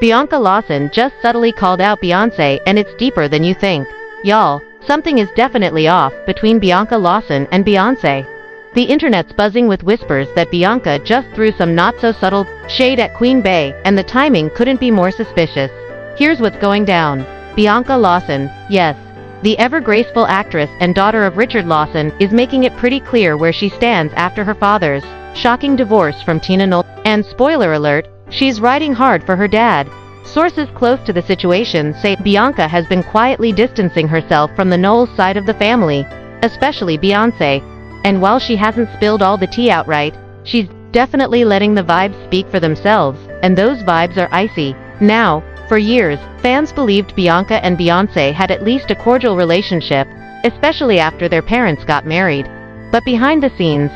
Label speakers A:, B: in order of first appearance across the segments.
A: Bianca Lawson just subtly called out Beyoncé, and it's deeper than you think. Y'all, something is definitely off between Bianca Lawson and Beyoncé. The internet's buzzing with whispers that Bianca just threw some not-so-subtle shade at Queen Bey, and the timing couldn't be more suspicious. Here's what's going down. Bianca Lawson, yes, the ever-graceful actress and daughter of Richard Lawson, is making it pretty clear where she stands after her father's shocking divorce from Tina Knowles. And spoiler alert, she's riding hard for her dad. Sources close to the situation say Bianca has been quietly distancing herself from the Knowles side of the family, especially Beyoncé. And while she hasn't spilled all the tea outright, she's definitely letting the vibes speak for themselves, and those vibes are icy. Now, for years, fans believed Bianca and Beyoncé had at least a cordial relationship, especially after their parents got married. But behind the scenes,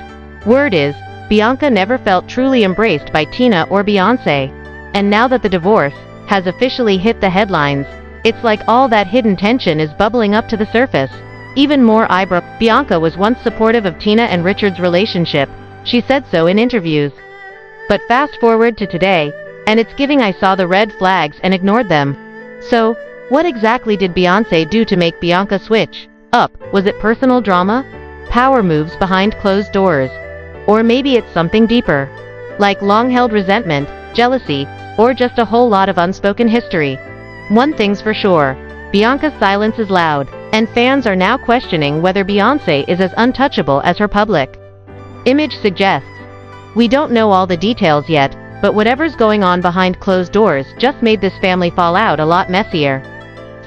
A: word is, Bianca never felt truly embraced by Tina or Beyoncé. And now that the divorce has officially hit the headlines, it's like all that hidden tension is bubbling up to the surface. Even more eyebrow. Bianca was once supportive of Tina and Richard's relationship. She said so in interviews. But fast forward to today, and it's giving I saw the red flags and ignored them. So, what exactly did Beyoncé do to make Bianca switch up? Was it personal drama? Power moves behind closed doors? Or maybe it's something deeper, like long-held resentment, jealousy, or just a whole lot of unspoken history. One thing's for sure, Bianca's silence is loud, and fans are now questioning whether Beyoncé is as untouchable as her public image suggests. We don't know all the details yet, but whatever's going on behind closed doors just made this family fallout a lot messier.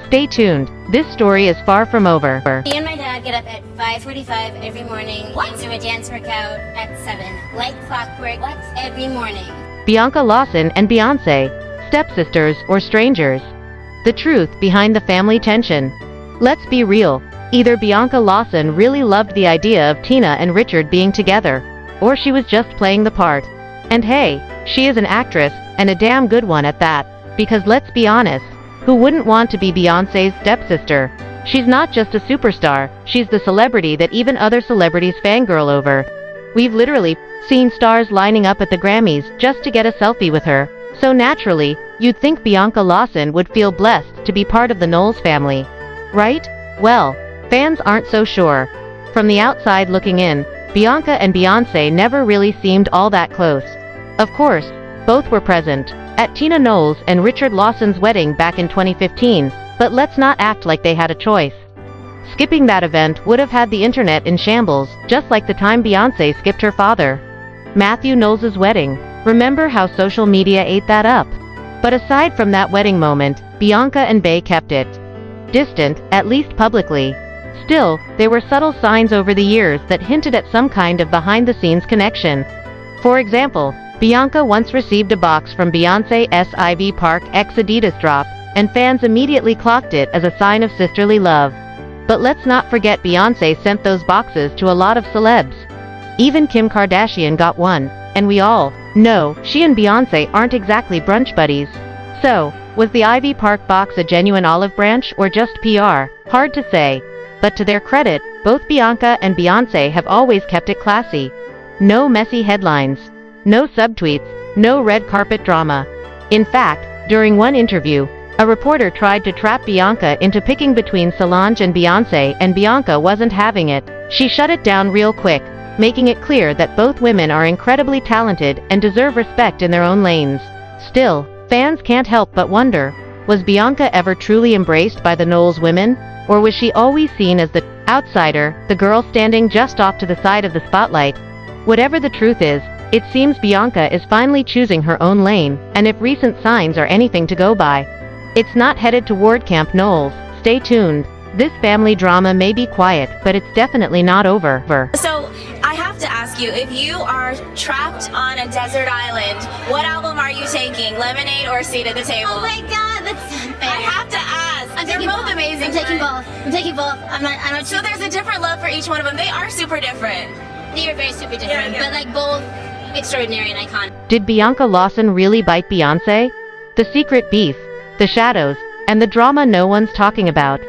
A: Stay tuned, this story is far from over.
B: Me and my dad get up at 5:45 every morning and do a dance workout at 7, like clockwork, every morning.
A: Bianca Lawson and Beyoncé, stepsisters or strangers? The truth behind the family tension. Let's be real, either Bianca Lawson really loved the idea of Tina and Richard being together, or she was just playing the part. And hey, she is an actress, and a damn good one at that, because let's be honest, who wouldn't want to be Beyoncé's stepsister? She's not just a superstar, she's the celebrity that even other celebrities fangirl over. We've literally seen stars lining up at the Grammys just to get a selfie with her, so naturally, you'd think Bianca Lawson would feel blessed to be part of the Knowles family. Right? Well, fans aren't so sure. From the outside looking in, Bianca and Beyoncé never really seemed all that close. Of course, both were present at Tina Knowles and Richard Lawson's wedding back in 2015, but let's not act like they had a choice. Skipping that event would have had the internet in shambles, just like the time Beyoncé skipped her father, Matthew Knowles' wedding. Remember how social media ate that up? But aside from that wedding moment, Bianca and Bey kept it distant, at least publicly. Still, there were subtle signs over the years that hinted at some kind of behind-the-scenes connection. For example, Bianca once received a box from Beyoncé's Ivy Park X Adidas drop, and fans immediately clocked it as a sign of sisterly love. But let's not forget Beyoncé sent those boxes to a lot of celebs. Even Kim Kardashian got one, and we all know she and Beyoncé aren't exactly brunch buddies. So, was the Ivy Park box a genuine olive branch or just PR? Hard to say. But to their credit, both Bianca and Beyoncé have always kept it classy. No messy headlines, no subtweets, no red carpet drama. In fact, during one interview, a reporter tried to trap Bianca into picking between Solange and Bianca wasn't having it. She shut it down real quick, making it clear that both women are incredibly talented and deserve respect in their own lanes. Still, fans can't help but wonder, was Bianca ever truly embraced by the Knowles women? Or was she always seen as the outsider, the girl standing just off to the side of the spotlight? Whatever the truth is, it seems Bianca is finally choosing her own lane, and if recent signs are anything to go by, it's not headed toward Camp Knowles. Stay tuned. This family drama may be quiet, but it's definitely not over.
C: So, I have to ask you, if you are trapped on a desert island, what album are you taking? Lemonade or Seat at the Table?
B: Oh my god, that's not fair.
C: I have to ask. They're both amazing.
B: I'm taking both. I'm taking both. I'm not
C: So there's a different love for each one of them. They are super different.
B: They are very super different,
C: Yeah.
B: but like both extraordinary and iconic.
A: Did Bianca Lawson really bite Beyoncé? The secret beef, the shadows, and the drama no one's talking about.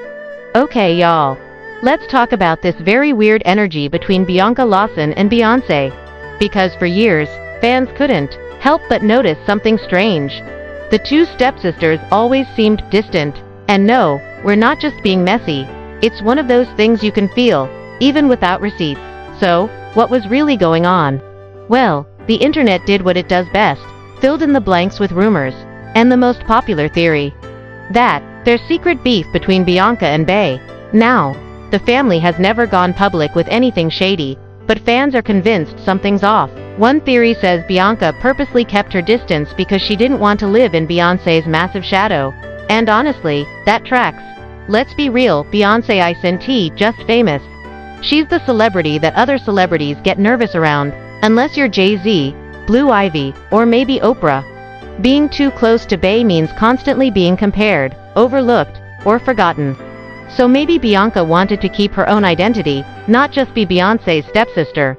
A: Okay, y'all. Let's talk about this very weird energy between Bianca Lawson and Beyoncé. Because for years, fans couldn't help but notice something strange. The two stepsisters always seemed distant. And no, we're not just being messy. It's one of those things you can feel, even without receipts. So, what was really going on? Well, the internet did what it does best, filled in the blanks with rumors. And the most popular theory, that there's secret beef between Bianca and Bey. Now, the family has never gone public with anything shady, but fans are convinced something's off. One theory says Bianca purposely kept her distance because she didn't want to live in Beyoncé's massive shadow. And honestly, that tracks. Let's be real, Beyoncé isn't just famous. She's the celebrity that other celebrities get nervous around, unless you're Jay-Z, Blue Ivy, or maybe Oprah. Being too close to Bey means constantly being compared, overlooked, or forgotten. So maybe Bianca wanted to keep her own identity, not just be Beyoncé's stepsister.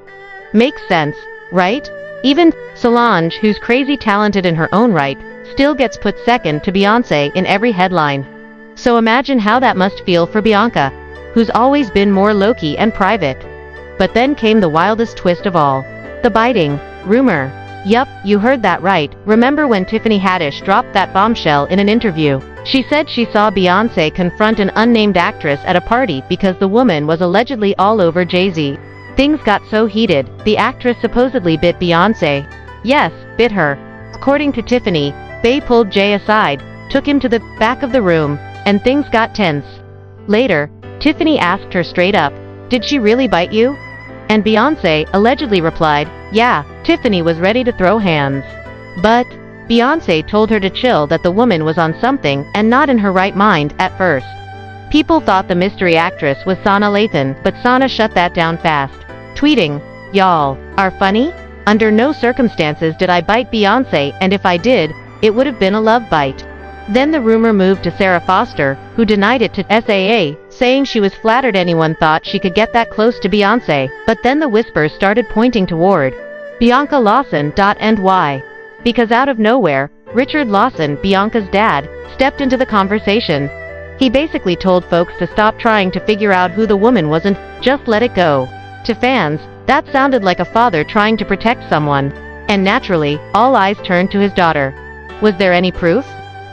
A: Makes sense, right? Even Solange, who's crazy talented in her own right, still gets put second to Beyoncé in every headline. So imagine how that must feel for Bianca, who's always been more low-key and private. But then came the wildest twist of all. The biting rumor. Yup, you heard that right. Remember when Tiffany Haddish dropped that bombshell in an interview? She said she saw Beyoncé confront an unnamed actress at a party because the woman was allegedly all over Jay-Z. Things got so heated, the actress supposedly bit Beyoncé. Yes, bit her. According to Tiffany, Bey pulled Jay aside, took him to the back of the room, and things got tense. Later, Tiffany asked her straight up, "Did she really bite you?" And Beyoncé allegedly replied, "Yeah." Tiffany was ready to throw hands. But Beyoncé told her to chill, that the woman was on something and not in her right mind at first. People thought the mystery actress was Sana Lathan, but Sana shut that down fast, tweeting, "Y'all are funny? Under no circumstances did I bite Beyoncé, and if I did, it would have been a love bite." Then the rumor moved to Sarah Foster, who denied it to SAA, saying she was flattered anyone thought she could get that close to Beyoncé. But then the whispers started pointing toward Bianca Lawson. And why? Because out of nowhere, Richard Lawson, Bianca's dad, stepped into the conversation. He basically told folks to stop trying to figure out who the woman was and just let it go. To fans, that sounded like a father trying to protect someone. And naturally, all eyes turned to his daughter. Was there any proof?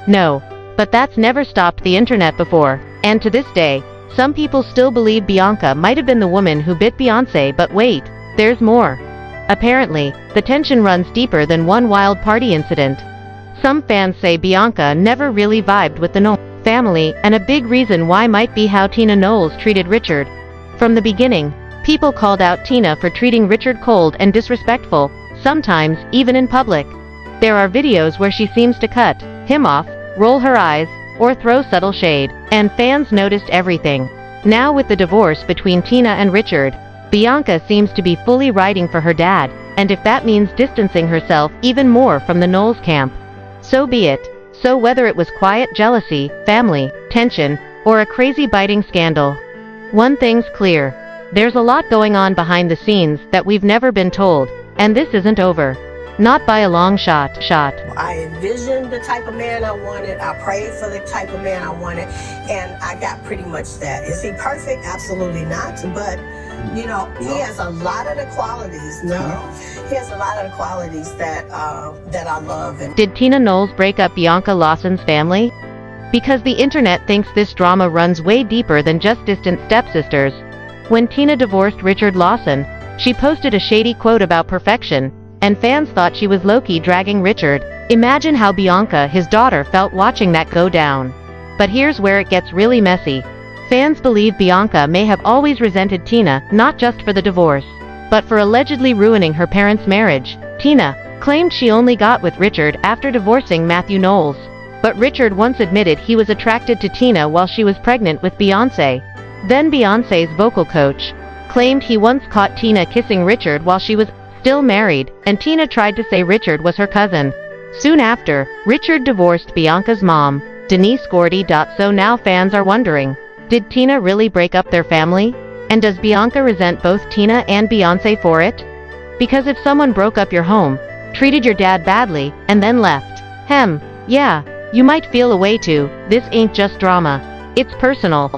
A: No. But that's never stopped the internet before. And to this day, some people still believe Bianca might have been the woman who bit Beyoncé. But wait, there's more. Apparently, the tension runs deeper than one wild party incident. Some fans say Bianca never really vibed with the Knowles family, and a big reason why might be how Tina Knowles treated Richard. From the beginning, people called out Tina for treating Richard cold and disrespectful, sometimes even in public. There are videos where she seems to cut him off, roll her eyes, or throw subtle shade, and fans noticed everything. Now with the divorce between Tina and Richard, Bianca seems to be fully riding for her dad, and if that means distancing herself even more from the Knowles camp, so be it. So whether it was quiet jealousy, family tension, or a crazy biting scandal, one thing's clear. There's a lot going on behind the scenes that we've never been told, and this isn't over. Not by a long shot.
D: I envisioned the type of man I wanted. I prayed for the type of man I wanted, and I got pretty much that. Is he perfect? Absolutely not. But you know, he has a lot of the qualities. He has a lot of the qualities that I love. And
A: did Tina Knowles break up Bianca Lawson's family? Because the internet thinks this drama runs way deeper than just distant stepsisters. When Tina divorced Richard Lawson, she posted a shady quote about perfection, and fans thought she was low-key dragging Richard. Imagine how Bianca, his daughter, felt watching that go down. But here's where it gets really messy. Fans believe Bianca may have always resented Tina, not just for the divorce, but for allegedly ruining her parents' marriage. Tina claimed she only got with Richard after divorcing Matthew Knowles. But Richard once admitted he was attracted to Tina while she was pregnant with Beyoncé. Then Beyoncé's vocal coach claimed he once caught Tina kissing Richard while she was still married, and Tina tried to say Richard was her cousin. Soon after, Richard divorced Bianca's mom, Denise Gordy. So now fans are wondering, did Tina really break up their family? And does Bianca resent both Tina and Beyoncé for it? Because if someone broke up your home, treated your dad badly, and then left, yeah, you might feel a way too. This ain't just drama. It's personal.